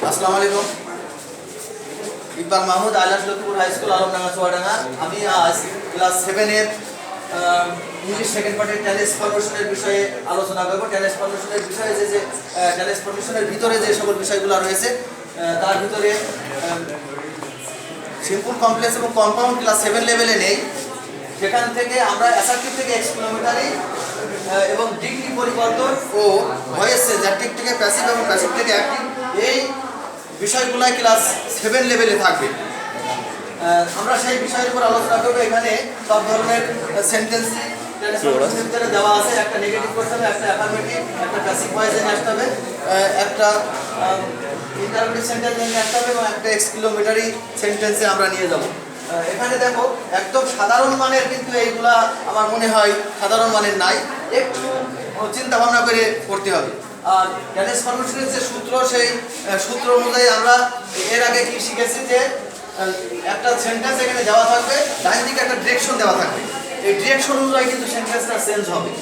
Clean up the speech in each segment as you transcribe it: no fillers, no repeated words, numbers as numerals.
আসসালামু আলাইকুম। ইকবাল মাহমুদ, আইলাস লক্ষ্মীপুর হাই স্কুল, আলমডাঙ্গা, চুয়াডাঙ্গা। আমি আজ ক্লাস 7 এর ইংলিশ সেকেন্ড পার্টের ট্রান্সফরমেশনের বিষয়ে আলোচনা করব। ট্রান্সফরমেশনের বিষয়ে যে ট্রান্সফরমেশনের ভিতরে যে সকল বিষয়গুলো রয়েছে তার ভিতরে সিম্পল, কমপ্লেক্স এবং কম্পাউন্ড ক্লাস 7 লেভেলে নেই। সেখান থেকে আমরা অ্যাসার্টিভ থেকে এক্সক্লামেটরি এবং ডিগ্রি পরিবর্তন ও ভয়েস চেঞ্জ, অ্যাক্টিভ থেকে প্যাসিভ এবং প্যাসিভ থেকে অ্যাক্টিভ, এই বিষয়গুলাই ক্লাস 7 লেভেলে থাকবে। আমরা সেই বিষয়ের উপর আলোচনা করবো। এখানে সব ধরনের সেন্টেন্স দেওয়া আছে। একটা নেগেটিভ করতে হবে, একটা অ্যাফার্মেটিভ, একটা প্যাসিভ ভয়েস নিয়ে আসতে হবে, একটা ইন্টারোগেটিভ সেন্টেন্স নিয়ে আসতে হবে এবং একটা এক্সক্লামেটরি সেন্টেন্সে আমরা নিয়ে যাব। এখানে দেখো একদম সাধারণ মানের, কিন্তু এইগুলা আমার মনে হয় সাধারণ মানের নাই, একটু চিন্তা ভাবনা করে করতে হবে। আর ট্রান্সফরমেশনের যে সূত্র, সেই সূত্র অনুযায়ী আমরা এর আগে কি শিখেছি যে একটা সেন্টেন্স এখানে দেওয়া থাকবে, ডান দিকে একটা ডিরেকশন দেওয়া থাকবে। এই ডিরেকশন অনুযায়ী কিন্তু সেন্টেন্সটা চেঞ্জ হবে।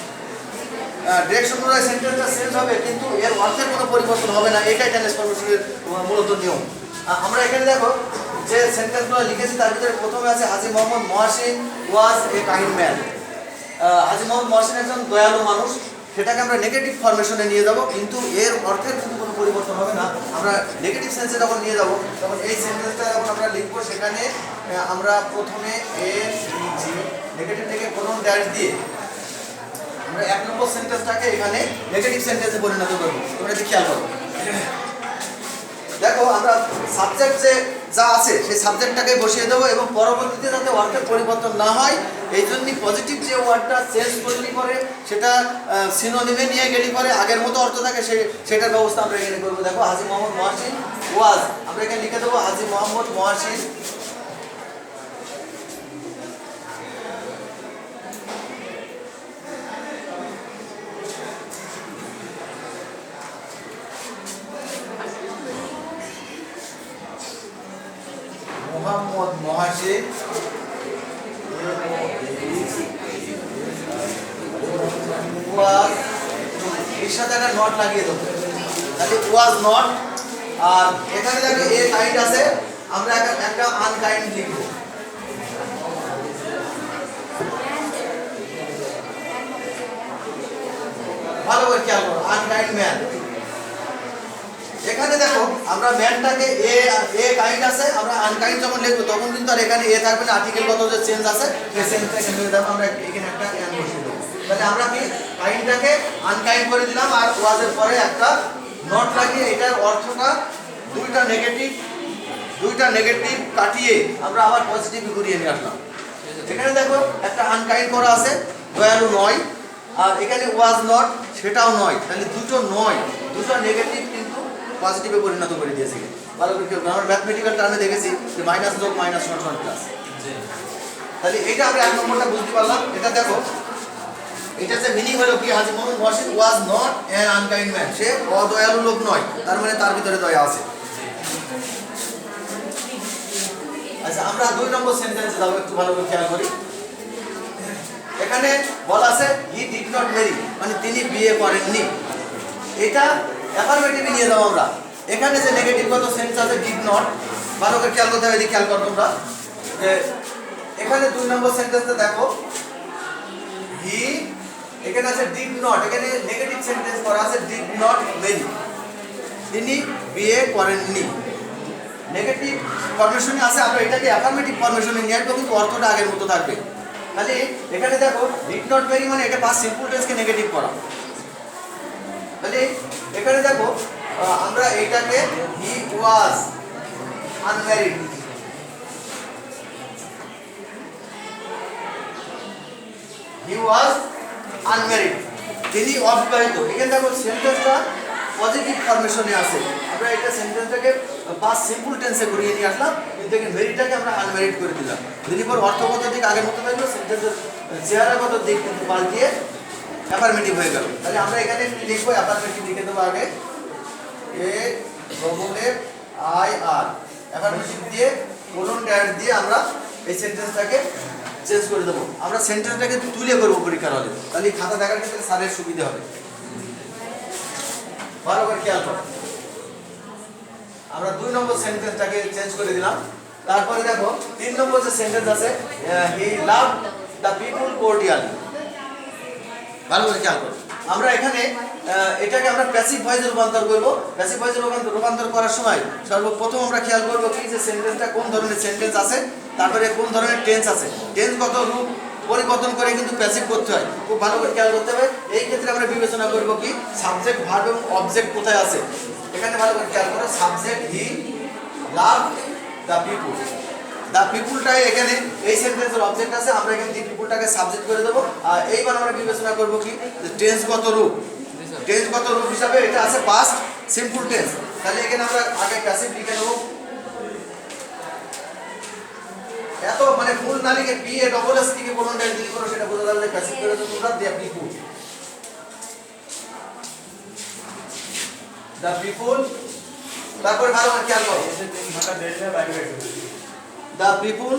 ডিরেকশন অনুযায়ী সেন্টেন্সটা চেঞ্জ হবে, কিন্তু এর অর্থের কোনো পরিবর্তন হবে না। এটাই ট্রান্সফরমেশনের মূলত নিয়ম। আমরা এখানে দেখো যে সেন্টেন্সগুলো লিখেছি, তার ভিতরে প্রথমে আছে হাজী মোহাম্মদ মহসিন ওয়াজ এ কাইন্ড ম্যান। হাজী মোহাম্মদ মহসিন একজন দয়ালু মানুষ। সেটাকে আমরা নেগেটিভ ফরমেশনে নিয়ে যাব, কিন্তু এর অর্থের কিন্তু কোনো পরিবর্তন হবে না। আমরা নেগেটিভ সেন্সে যখন নিয়ে যাব, তখন এই সেন্টেন্সটা যখন আমরা লিখবো, সেখানে আমরা প্রথমে এ জি নেগেটিভ থেকে কোনো ড্যাশ দিয়ে আমরা 1 নম্বর সেন্টেন্সটাকে এখানে নেগেটিভ সেন্টেন্সে পরিণত করবো। তোমরা এটা খেয়াল করো। দেখো আমরা সাবজেক্ট যে যা আছে সেই সাবজেক্টটাকে বসিয়ে দেবো এবং পরবর্তীতে যাতে অর্থের পরিবর্তন না হয় এই জন্যই পজিটিভ যে ওয়ার্ডটা চেঞ্জ করলে পরে সেটা সিনোনিমে নিয়ে গেলে পরে আগের মতো অর্থ থাকে, সেটার ব্যবস্থা আমরা এখানে করবো। দেখো হাজী মোহাম্মদ মহসিন ওয়াজ, আমরা এখানে লিখে দেবো হাজী মোহাম্মদ মহসিন মোহাম্মদ মহসিন ওয়াজ, এর সাথে একটা নট লাগিয়ে দেবো, তাহলে ওয়াজ নট। আর এখানে দেখো এ কাইন্ড আছে, আমরা একটা আনকাইন্ড লিখবো। ভালো করে খেয়াল করো, আনকাইন্ড ম্যান। এখানে দেখো আমরা ম্যানটাকে এ কাইন্ড আছে, আমরা আনকাইন্ড যখন লিখবো তখন কিন্তু আর এখানে এ থাকবে না, আর্টিকেলগত যে চেঞ্জ আছে সেই চেঞ্জটাকে নিয়ে যাবো। আমরা এখানে একটা এন বসিয়ে দেবো, তাহলে আমরা কি কাইন্ডটাকে আনকাইন্ড করে দিলাম আর ওয়াজের পরে একটা নট লাগিয়ে এটার অর্থটা দুইটা নেগেটিভ কাটিয়ে আমরা আবার পজিটিভ ঘুরিয়ে নিয়ে আসলাম। এখানে দেখো একটা আনকাইন্ড করা আছে, দয়ালু নয়, আর এখানে ওয়াজ নট, সেটাও নয়, তাহলে দুটো নয়, দুটো নেগেটিভ কিন্তু পজিটিভে পরিণত করে দিয়েছে। ভালো করে কেউ আমরা ম্যাথমেটিক্যাল টার্মে দেখেছি যে মাইনাস যোগ মাইনাস নট সমান প্লাস। তাহলে এইটা আমরা 1 নম্বরটা বুঝতে পারলাম। এটা দেখো, এটা যে মিনিং হলো কি, Haji Mohammad Mohsin was not an unkind man, সে অদয়ালু লোক নয়, তার মানে তার ভিতরে দয়া আছে। আচ্ছা, আমরা 2 নম্বর সেন্টেন্সে যাবো, একটু ভালো করে খেয়াল করি। এখানে বলা আছে হি ডিড নট ম্যারি, মানে তিনি বিয়ে করেননি। এটা অ্যাফার্মেটিভে নিয়ে যাবো আমরা। এখানে যে নেগেটিভ গত সেন্স আছে ডিড নট, ভালো করে খেয়াল করতে হবে। এদিকে খেয়াল করো তোমরা যে এখানে 2 নম্বর সেন্টেন্সে দেখো হি, এখানে আছে ডিড নট, এখানে নেগেটিভ সেন্টেন্স করা আছে ডিড নট ম্যারি, তিনি বিয়ে করেননি। নেগেটিভ ফরমেশনে আছে, আমরা এটাকে অ্যাফার্মেটিভ ফরমেশনে নিয়ে আসবো, কিন্তু অর্থটা আগের মতো থাকবে। তাহলে এখানে দেখো ডিড নট ম্যারি মানে এটা পাস্ট সিম্পল টেন্সকে নেগেটিভ করা। তাহলে এখানে দেখো আমরা এটাকে হি was unmarried, he was unmarried, তিনি অবিবাহিত। এখানে দেখো সেন্টেন্সটা পজিটিভ ফরমেশনে আছে, আমরা এটা সেন্টেন্সটাকে পাস্ট সিম্পল টেন্সে ঘুরিয়ে নিয়ে আসলাম, কিন্তু এখানে মেরিটটাকে আমরা আনম্যারিড করে দিলাম। যদি পর অর্থগত দিক আগের মতো থাকলো, সেন্টেন্সের চেহারাগত দিক কিন্তু পাল্টিয়ে অ্যাফার্মেটিভ হয়ে গেল। তাহলে আমরা এখানে কি লিখবো, অ্যাফার্মেটিভ লিখে দেবো আগে, A double I R, affirmative দিয়ে কোলন ড্যাশ দিয়ে আমরা এই সেন্টেন্সটাকে চেঞ্জ করে দেবো। আমরা সেন্টেন্সটাকে তুলে করবো পরীক্ষার হলে, তাহলে খাতা দেখার ক্ষেত্রে স্যারের সুবিধা হবে। ভালো করে খেয়াল করো। আমরা 2 নম্বর সেন্টেন্সটাকে চেঞ্জ করে দিলাম। তারপরে দেখো 3 নম্বর যে সেন্টেন্স আছে, হি লাভ দ্য পিপল কোর্ডিয়ালি। ভালো করে খেয়াল করো, আমরা এখানে এটাকে আমরা প্যাসিভ ভয়েসে রূপান্তর করব। প্যাসিভ ভয়েসে রূপান্তর করার সময় সর্বপ্রথম আমরা খেয়াল করব কি যে সেন্টেন্সটা কোন ধরনের সেন্টেন্স আছে, তারপরে কোন ধরনের টেন্স আছে, টেন্সগত রূপ পরিবর্তন করে কিন্তু প্যাসিভ করতে হয়, খুব ভালো করে খেয়াল করতে হবে। এই ক্ষেত্রে আমরা বিবেচনা করব কি সাবজেক্ট ভার্ব এবং অবজেক্ট কোথায় আছে। এখানে ভালো করে খেয়াল করো, subject he love the people, the পিপলটাই এখানে এই সেন্টেন্সের অবজেক্ট আছে, আমরা এখানে দি পিপলটাকে সাবজেক্ট করে দেবো। আর এইবার আমরা বিবেচনা করব কি টেন্সগত রূপ, টেন্সগত রূপ হিসাবে এটা আছে পাস্ট সিম্পল টেন্স। তাহলে এখানে আমরা আগে প্যাসিভ লিখে নেব। এত মানে ফুল না লিখে পি এ ডবল এস থেকে কোন ডাইল দিলে করো সেটা বোঝা যাবে প্যাসিভ করে দেবো তোমরা দ্য পিপল, দ্য পিপল। তারপর ভালো করে খেয়াল করো, দ্য পিপল,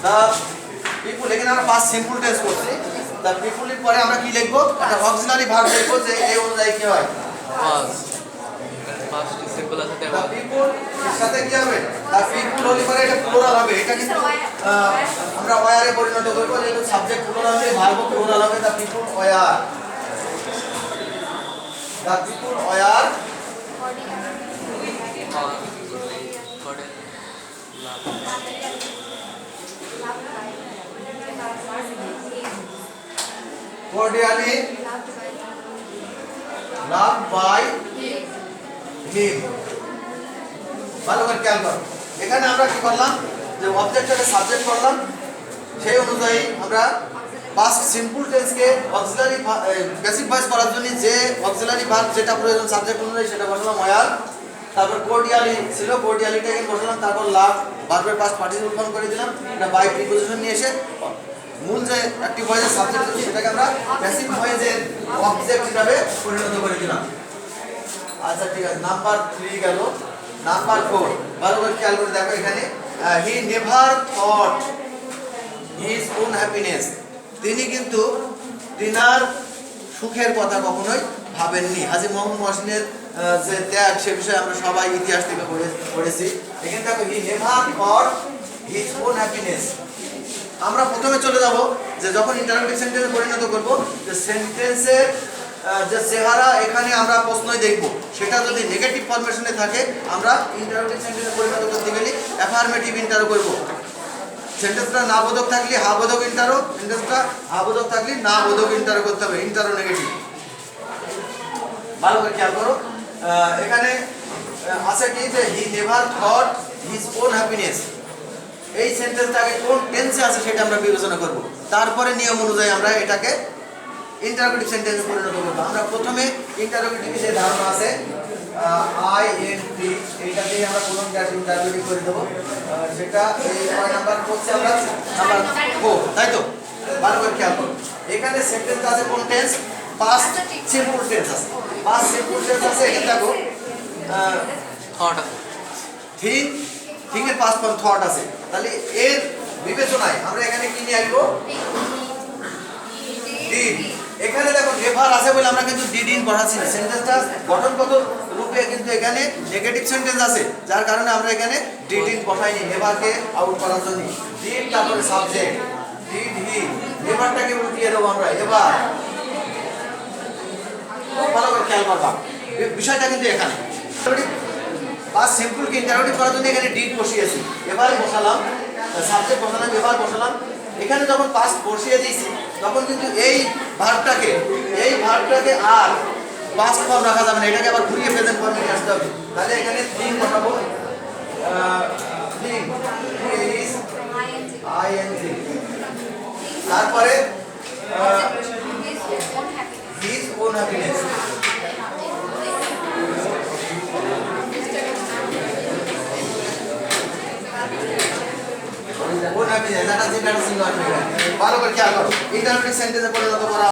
দ্য পিপল এখানে আমরা পাস্ট সিম্পল টেন্স করছি। দ্য পিপলের পরে আমরা কি লিখবো, একটা অক্সিলারি ভার্ব লিখবো যে এই অনুযায়ী কি হয় পাস্ট সিম্পল আছে দ্য পিপল এর সাথে কি হবে, দ্য পিপল হলে পরে এটা প্লুরাল হবে। এটা কিন্তু আমরা ওয়ারে পরিণত করব, যেহেতু সাবজেক্ট প্লুরাল হবে ভার্ব প্লুরাল হবে। The people were, the people were cordially loved by him। ভালো করে খেয়াল করো, এখানে আমরা কি করলাম যে অবজেক্টটাকে সাবজেক্ট করলাম, সেই অনুযায়ী আমরা পাস্ট সিম্পল টেন্সকে অক্সিলারি প্যাসিভ ভয়েস করার জন্য যে অক্সিলারি ভার্ব যেটা প্রয়োজন সাবজেক্ট অনুযায়ী সেটা বসালাম ওয়ার। তারপর কোর্ডিয়ালি ছিল, কোর্ডিয়ালিটাকে বসালাম। তারপর লাভ ভার্বের পাস্ট পার্টিসিপল ফর্ম করে দিলাম, এটা বাই প্রিপোজিশন নিয়ে এসে মূল যে অ্যাক্টিভ ভয়েসের সাবজেক্ট আছে সেটাকে আমরা প্যাসিভ ভয়েসের অবজেক্ট হিসাবে পরিণত করে দিলাম। আচ্ছা ঠিক আছে, নাম্বার 3 গেল। নাম্বার 4 ভালো করে খেয়াল করে দেখো, এখানে he never thought his own happiness, তিনি কিন্তু তিনার সুখের কথা কখনোই ভাবেননি। হাজী মোহাম্মদ মহসিনের যে ত্যাগ সে বিষয়ে আমরা সবাই ইতিহাস থেকে পড়েছি। এখানে দেখো he never thought his own happiness. আমরা প্রথমে চলে যাব যে যখন ইন্টারোগেটিভ সেন্টেন্সে পরিণত করব যে সেন্টেন্সের যে চেহারা এখানে আমরা প্রশ্নই দেখব, সেটা যদি নেগেটিভ ফরমেশনে থাকে আমরা ইন্টারোগেটিভ সেন্টেন্সে পরিণত করতে গেলে অ্যাফার্মেটিভ ইন্টারো করব। সেন্টেন্সটা না বোধক থাকলে হা বোধক ইন্টারো, সেন্টেন্সটা হা বোধক থাকলে না বোধক ইন্টারো করতে হবে, ইন্টারো নেগেটিভ। ভালো করে খেয়াল করো, এখানে আছে কি যে he never thought his own happiness, এই সেন্টেন্সটাকে কোন টেন্সে আছে সেটা আমরা বিবেচনা করব। তারপরে নিয়ম অনুযায়ী আমরা এটাকে ইন্টারোগেটিভ সেন্টেন্সে পরিণত করব। আমরা প্রথমে ইন্টারোগেটিভ যে ধারণা আছে আইএনটি, এইটা দিয়ে আমরা কোন ইন্টারোগেটিভ করে দেব, সেটা এই কয় নাম্বার করছে আমরা নাম্বার 4, তাই তো? ভালো করে খেয়াল করো, এখানে সেন্টেন্স আছে কোন টেন্স, পাস্ট সিম্পল টেন্স আছে। পাস্ট সিম্পল টেন্স আছে, এখানে দেখো থট আছে, থিং এর পাস্ট ফর্ম থট আছে। তাহলে এর বিবেচনায় আমরা এখানে কি নিয়ে আসবো, ডিড। এখানে দেখো নেভার আছে বলে আমরা কিন্তু ডিড ইন পড়াচ্ছি না, সেন্টেন্সটা গঠনগত রূপে কিন্তু এখানে নেগেটিভ সেন্টেন্স আছে, যার কারণে আমরা এখানে ডিড ইন বসাইনি নেভারকে আউট করার জন্য। ডিড তারপরে সাবজেক্ট, ডিড হি, নেভারটাকে উল্টিয়ে দেবো আমরা এবার। ভালো করে খেয়াল করবা বিষয়টা কিন্তু এখানে পাস্ট সিম্পলকে ইন্টারোগেটিভ করার জন্য এখানে ডিড বসিয়েছি, এবার বসালাম সাবজেক্ট, বসালাম এবার বসালাম। এখানে যখন পাস্ট বসিয়ে দিয়েছি তখন কিন্তু এই ভার্বটাকে আর পাস্ট ফর্ম রাখা যাবে না, এটাকে আবার ঘুরিয়ে প্রেজেন্ট ফর্মে নিয়ে আসতে হবে। তাহলে এখানে থিং বসাবো, থিং ইজ আইএনজি, তারপরে হিজ ওন হ্যাপিনেস, ভালো করে খেয়াল করো, ইন্টারোগেটিভ সেন্টেন্সে পরিণত করা